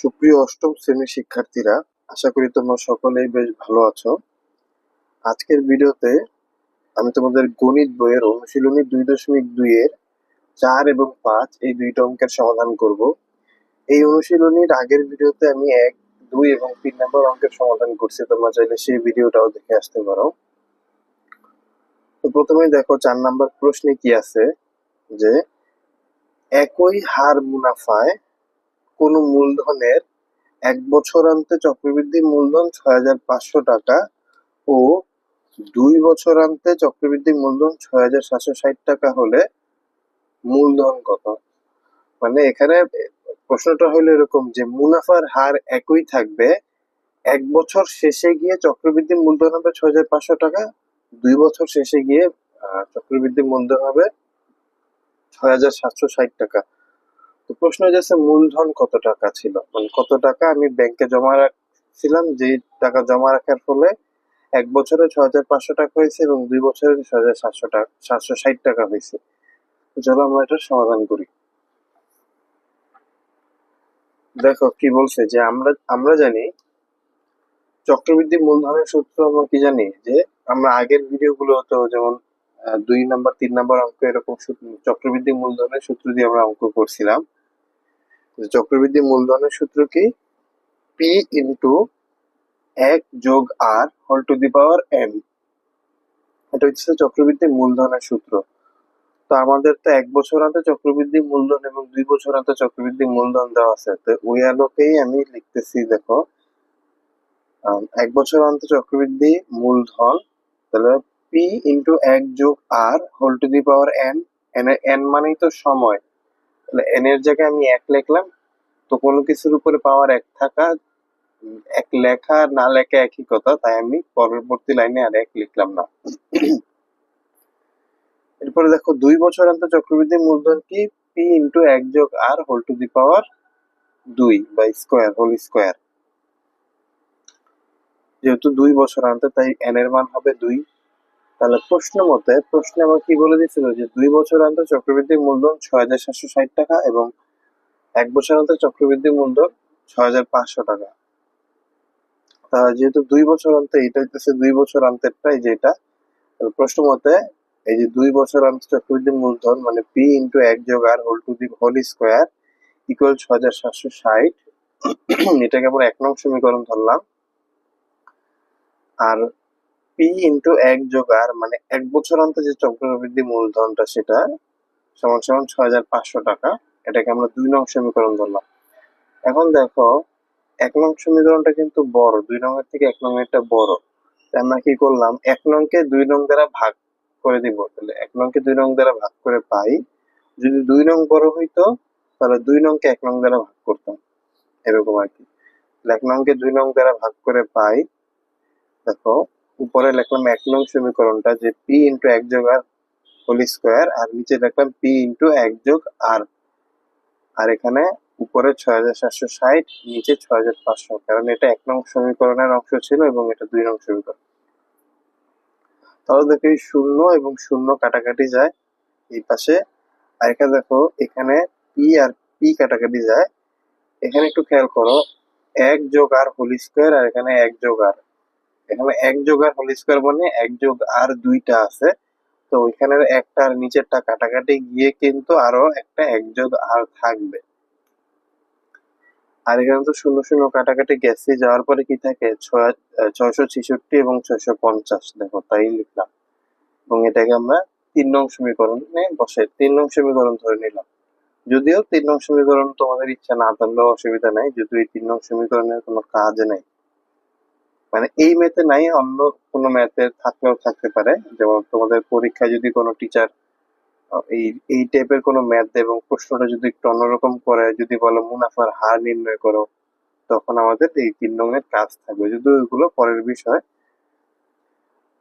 সুপ্রিয় অষ্টম শ্রেণীর শিক্ষার্থীরা, আশা করি তোমরা সকলেই বেশ ভালো আছো। আজকের ভিডিওতে আমি তোমাদের গণিত বইয়ের অনুশীলনী 2.2 এর 4 এবং 5 এই দুইটা অঙ্কের সমাধান করব। এই অনুশীলনীর আগের ভিডিওতে আমি 1, 2 এবং 3 নম্বর অঙ্কের সমাধান করছি, তোমরা চাইলে সেই ভিডিওটাও দেখে আসতে পারো। তো প্রথমেই দেখো 4 নম্বর প্রশ্নে কি আছে, যে একই হার মুনাফায় কোন মূলধনের 1 বছরান্তে চক্রবৃদ্ধি মূলধন 6,500 টাকা ও 2 বছরান্তে চক্রবৃদ্ধি মূলধন 6,760 টাকা হলে মূলধন কত? মানে এখানে প্রশ্নটা হলো এরকম যে মুনাফার হার একই থাকবে, 1 বছর শেষে গিয়ে চক্রবৃদ্ধি মূলধন হবে 6,500 টাকা, 2 বছর শেষে গিয়ে চক্রবৃদ্ধি মূলধন হবে 6,760 টাকা। তো প্রশ্ন হচ্ছে মূলধন কত টাকা ছিল, মানে কত টাকা আমি ব্যাংকে জমা রাখছিলাম, যে টাকা জমা রাখার ফলে 1 বছরে 6,500 টাকা হয়েছে এবং 2 বছরে 6,760 টাকা হয়েছে। চলো আমরা এটা সমাধান করি। দেখো কি বলছে, যে আমরা জানি চক্রবৃদ্ধি মূলধনের সূত্র। আমরা কি জানি, যে আমরা আগের ভিডিওগুলো তো যেমন 2 নাম্বার 3 নাম্বার অঙ্ক এরকম চক্রবৃদ্ধি মূলধনের সূত্র দিয়ে আমরা অঙ্ক করছিলাম। চক্রবৃদ্ধি মূলধনের সূত্র কি? পি ইন্টু 1 যোগ R whole to the power N. এটা হচ্ছে চক্রবৃদ্ধি মূলধনের সূত্র। তো আমাদের তো 1 বছরান্তে চক্রবৃদ্ধি মূলধন এবং 2 বছরান্তে চক্রবৃদ্ধি মূলধন দেওয়া আছে, তো ওই আলোকেই আমি লিখতেছি। দেখো 1 বছরান্তে চক্রবৃদ্ধি মূলধন, তাহলে পি ইন্টু 1 যোগ R whole to the power N. N মানেই তো সময়, তাহলে এন এর জায়গায় আমি 1 লিখলাম। তো কোনো কিছুর উপরে পাওয়ার 1 থাকা, 1 লেখা না লেখা একই কথা, তাই আমি পরবর্তী লাইনে আর 1 লিখলাম না। এরপরে দেখো 2 বছরান্তে চক্রবৃদ্ধি মূলধন কি? পি ইন্টু 1 যোগ আর হোল টু দি পাওয়ার 2 বা স্কোয়ার হোল স্কোয়ার। যেহেতু 2 বছরান্তে, তাই এন এর মান হবে 2। তাহলে প্রশ্নে আমার কি বলে দিয়েছিল, যে 2 বছরান্তে চক্রবৃদ্ধি মূলধন 6,760 টাকা এবং 1 বছরান্তে চক্রবৃদ্ধি মূলধন 6,500 টাকা। তাহলে যেহেতু 2 বছরান্তে, এটা হচ্ছে 2 বছরান্তেরটা, এই যে এটা। প্রশ্ন মতে এই যে 2 বছরান্তে চক্রবৃদ্ধি মূলধন মানে পি ইন্টু 1 যোগ R whole to the whole square equal 6,760। এটাকে আমরা 1 নং সমীকরণ ধরলাম। আর পি ইন্টু 1 যোগ আর মানে 1 বছরান্তে যে চক্রবৃদ্ধি মূলধনটা, সেটা সমান সমান 6,500 টাকা। এটাকে আমরা 2 নং সমীকরণ ধরলাম। এখন দেখো 1 নং সমীকরণটা কিন্তু বড়, 2 নং এর থেকে 1 নং এরটা বড়। আমরা কি করলাম, 1 নংকে 2 নং দ্বারা ভাগ করে দিব। তাহলে 1 নংকে 2 নং দ্বারা ভাগ করে পাই। যদি 2 নং বড় হইতো, তাহলে 2 নংকে 1 নং দ্বারা ভাগ করতাম, এরকম আর কি। 1 নংকে 2 নং দ্বারা ভাগ করে পাই। দেখো উপরে লিখলাম 1 নং সমীকরণটা, যে পি ইন্টু 1 যোগ আর হোল স্কোয়ার, আর নিচে লিখলাম পি ইন্টু 1 যোগ আর। আর এখানে উপরে 6,760, নিচে 6,500, কারণ এটা 1 নং সমীকরণের অংশ ছিল এবং এটা 2 নং সমীকরণ। তাহলে দেখো এই 0 এবং 0 কাটাকাটি যায় এই পাশে। আর এখানে দেখো এখানে পি আর পি কাটাকাটি যায়। এখানে একটু খেয়াল করো, 1 যোগ আর হোল স্কোয়ার, আর এখানে 1 যোগ আর। এখানে 1 যোগ আর হোল স্কোয়ার মানে 1 যোগ আর 2টা আছে, তো ওইখানের একটা আর নিচেরটা কাটাকাটি গিয়ে কিন্তু আরো একটা 1 যোগ আর থাকবে। আর এখানে তো 0 0 কাটাকাটি গেছে, যাওয়ার পরে কি থাকে 666 এবং 650। দেখো তাই লিখলাম এবং এটাকে আমরা 3 নং সমীকরণে বসে 3 নং সমীকরণ ধরে নিলাম। যদিও 3 নং সমীকরণ তোমাদের ইচ্ছা না ধরলেও অসুবিধা নাই, যদিও এই 3 নং সমীকরণের কোনো কাজ নাই, মানে এই ম্যাথে নাই, অন্য কোনো ম্যাথে থাকলেও থাকতে পারে। যেমন তোমাদের পরীক্ষায় যদি কোনো টিচার এই এই টাইপের কোনো ম্যাথ দেয় এবং প্রশ্নটা যদি একটু অন্যরকম করে, যদি বলো মুনাফার হার নির্ণয় করো, তখন আমাদের এই 3 নং-এর কাজ থাকবে, যদিও এগুলো পরের বিষয়।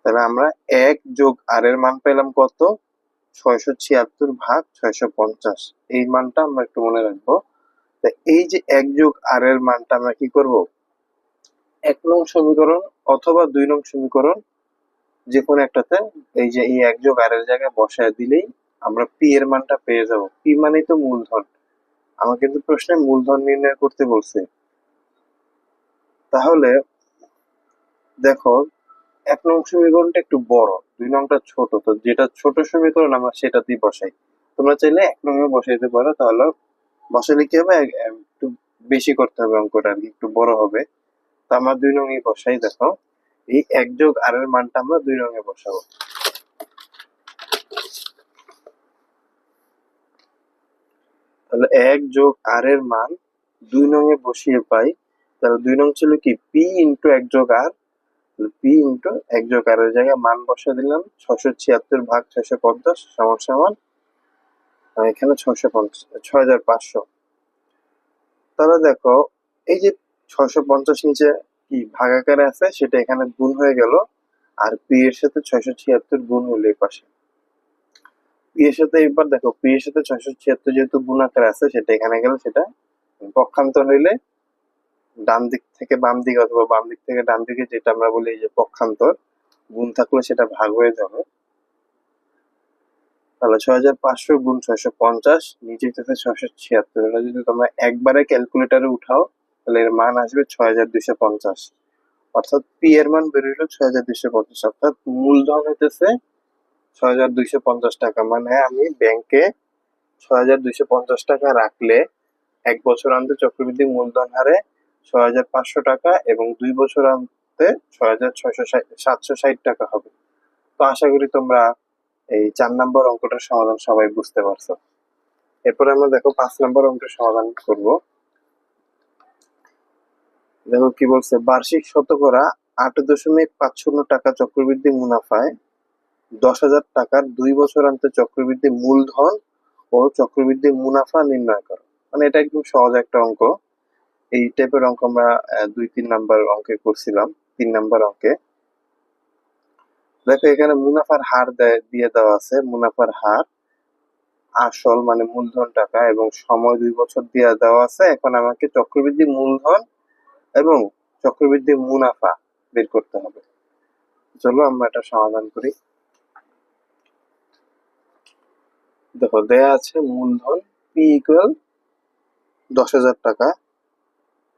তাহলে আমরা 1 যোগ আর এর মান পেলাম কত? 676 ভাগ 650। এই মানটা আমরা একটু মনে রাখবো। এই যে 1 যোগ আর এর মানটা আমরা কি করব, 1 নং সমীকরণ অথবা 2 নং সমীকরণ যে কোনো একটাতে এই যে এই 1 যোগ আর এর জায়গায় বসায় দিলেই আমরা পি এর মানটা পেয়ে যাব। পি মানেই তো মূলধন। আমার কিন্তু প্রশ্নে মূলধন নির্ণয় করতে বলছে, তাহলে দেখো 1 নং সমীকরণটা একটু বড়, 2 নংটা ছোট, তো যেটা ছোট সমীকরণ আমরা সেটাতেই বসাই। তোমরা চাইলে 1 নং এ বসাইতে পারো, তাহলে বসালে কি হবে, একটু বেশি করতে হবে অঙ্কটা আর কি, একটু বড় হবে। তো আমরা 2 নং এ বসাই। দেখো এই 1 + r এর মানটা আমরা 2 নং এ বসাবো। তাহলে 1 + r এর মান 2 নং এ বসিয়ে পাই। তাহলে 2 নং ছিল কি, p × 1 + r, P into 1 + r এর জায়গায় মান বসিয়ে দিলাম 676 ভাগ 650 সমান সমান এখানে 6500। তাহলে দেখো এই যে 650 নিচে কি ভাগ আকারে আছে, সেটা এখানে গুণ হয়ে গেল, আর পি এর সাথে 676 গুণ হলো এই পাশে। পি এর সাথে এবার দেখো, পি এর সাথে 676 যেহেতু গুণ আকারে আছে, সেটা এখানে গেলে সেটা পক্ষান্তর হইলে ডান দিক থেকে বাম দিকে অথবা বাম দিক থেকে ডান দিকে, যেটা আমরা বলি যে পক্ষান্তর, গুণ থাকলে সেটা ভাগ হয়ে যাবে। তাহলে 6500 গুণ 650 নিচে হচ্ছে 676। এটা যদি তোমরা একবারে ক্যালকুলেটারে উঠাও তাহলে এর মান আসবে 6250। অর্থাৎ পি এর মান বের হইলো 6250, অর্থাৎ মূলধন হইতেছে 6250 টাকা। মানে আমি ব্যাংকে 6250 টাকা রাখলে 1 বছর অন্তে চক্রবৃদ্ধি মূলধন হারে 6500 টাকা এবং 2 বছর অন্তে 6760 টাকা হবে। তো আশা করি তোমরা এই 4 নম্বর অঙ্কটার সমাধান সবাই বুঝতে পারছো। এরপরে আমরা দেখো 5 নম্বর অঙ্কের সমাধান করব। দেখো কি বলছে, বার্ষিক শতকরা 8.50 টাকা চক্রবৃদ্ধি মুনাফায় 10,000 টাকার 2 বছর অন্তর চক্রবৃদ্ধি মূলধন ও চক্রবৃদ্ধি মুনাফা নির্ণয় করো। মানে এটা একদম সহজ একটা অঙ্ক। এই টাইপের অঙ্ক আমরা 2-3 নাম্বার অঙ্কে করছিলাম। 3 নম্বর অঙ্কে দেখো এখানে মুনাফার হার দিয়ে দেওয়া আছে। মুনাফার হার, আসল মানে মূলধন টাকা এবং সময় 2 বছর দিয়ে দেওয়া আছে। এখন আমাকে চক্রবৃদ্ধি মূলধন এবং চক্রবৃদ্ধি মুনাফা বের করতে হবে। চলো আমরা এটা সমাধান করি। দেখো দেয়া আছে মূলধন পি ইকুয়াল 10,000 টাকা,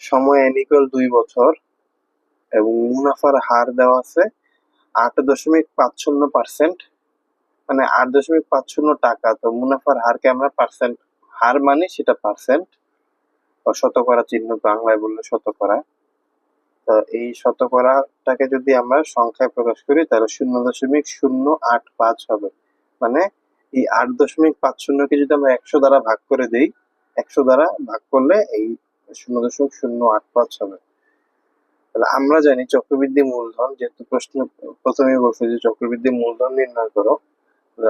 সময় এন ইকুয়াল 2 বছর এবং মুনাফার হার দেওয়া আছে 8.50%, মানে 8.50 টাকা। তো মুনাফার হারকে আমরা পার্সেন্ট, হার মানে সেটা পার্সেন্ট, শতকরা চিহ্ন বাংলায় বললে শতকরা। তো এই শতকরাটাকে যদি আমরা সংখ্যায় প্রকাশ করি তাহলে 0.085 হবে। মানে এই 8.50কে যদি আমরা 100 দ্বারা ভাগ করে দিই, 100 দ্বারা ভাগ করলে এই 0.085 হবে। তাহলে আমরা জানি চক্রবৃদ্ধি মূলধন, যেহেতু প্রশ্ন প্রথমে বলছে যে চক্রবৃদ্ধি মূলধন নির্ণয় করো,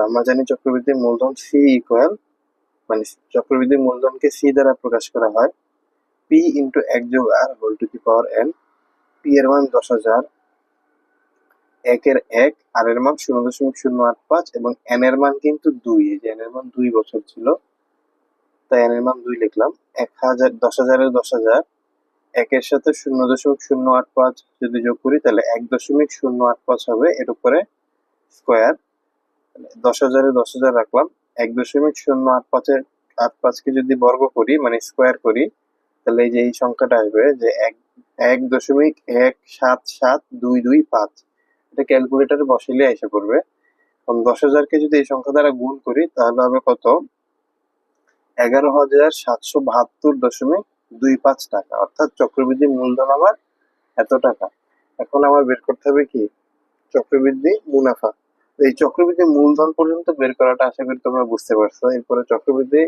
আমরা জানি চক্রবৃদ্ধি মূলধন সি ইকুয়াল, মানে চক্রবৃদ্ধি মূলধনকে সি দ্বারা প্রকাশ করা হয় পি ইন্টু 1 + r⁴ পি এর মান 10,000, 1 আর এর মান 0.085 এবং এন এর মান কিন্তু 2। এই যে এন এর মান 2 বছর ছিল, তাই এন এর মান 2 লিখলাম। 1000, 10,000 এর 10,000, 1 সাথে 0.085 যদি যোগ করি তাহলে 1.085 হবে, এর উপরে স্কোয়ার। 10,000 এ 10,000 রাখলাম, 1.085-কে যদি বর্গ করি মানে স্কোয়ার করি, তাহলে এই যে এই সংখ্যাটা আসবে যে 1.177225। এটা ক্যালকুলেটারে বসাইলে এসে পড়বে। 10,000কে যদি এই সংখ্যা দ্বারা গুণ করি তাহলে হবে কত, 11,772.25 টাকা। অর্থাৎ চক্রবৃদ্ধি মূলধন আমার এত টাকা। এখন আমার বের করতে হবে কি, চক্রবৃদ্ধি মুনাফা। এই চক্রবৃদ্ধি মূলধন পর্যন্ত বের করাটা আশা করি তোমরা বুঝতে পারছো। এরপরে চক্রবৃদ্ধি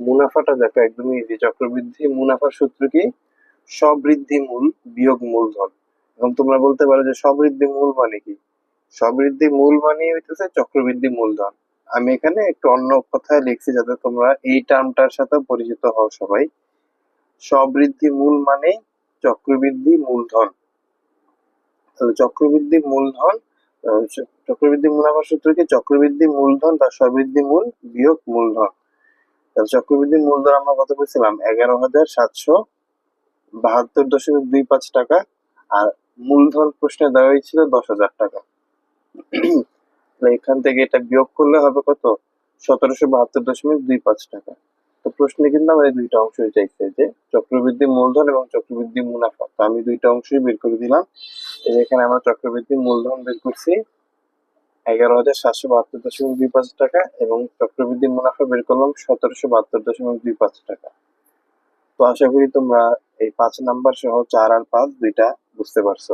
মুনাফাটা দেখো একদমই ইজি। চক্রবৃদ্ধি মুনাফার সূত্র কি, সবৃদ্ধি মূল বিয়োগ মূলধন। এবং তোমরা বলতে পারো যে সবৃদ্ধি মূল মানে কি, সবৃদ্ধি মূল মানে হইতেছে চক্রবৃদ্ধি মূলধন। আমি এখানে একটু অন্য কথায় লিখছি যাতে তোমরা এই টার্মটার সাথে পরিচিত হও সবাই। সবৃদ্ধি মূল মানে চক্রবৃদ্ধি মূলধন। তাহলে চক্রবৃদ্ধি মূলধন, চক্রবৃদ্ধি মুনাফার সূত্র কি, চক্রবৃদ্ধি মূলধন বা সবৃদ্ধি মূল বিয়োগ মূলধন। তাহলে চক্রবৃদ্ধি মূলধন আমরা কত পেয়েছিলাম, 11,772.25 টাকা, আর মূলধন প্রশ্নে দেওয়া হয়েছিল 10,000 টাকা। এখান থেকে এটা বিয়োগ করলে হবে কত, 1,772.25 টাকা। তো প্রশ্নে কিন্তু আমার এই দুইটা অংশই চাইছে, যে চক্রবৃদ্ধি মূলধন এবং চক্রবৃদ্ধি মুনাফা। তো আমি দুইটা অংশই বের করে দিলাম। এই যে এখানে আমরা চক্রবৃদ্ধি মূলধন বের করছি 11,772.25 টাকা, এবং চক্রবৃদ্ধি মুনাফা বের করলাম 1772.25 টাকা। তো আশা করি তোমরা এই 5 নাম্বার সহ 4 আর 5 দুইটা বুঝতে পারছো।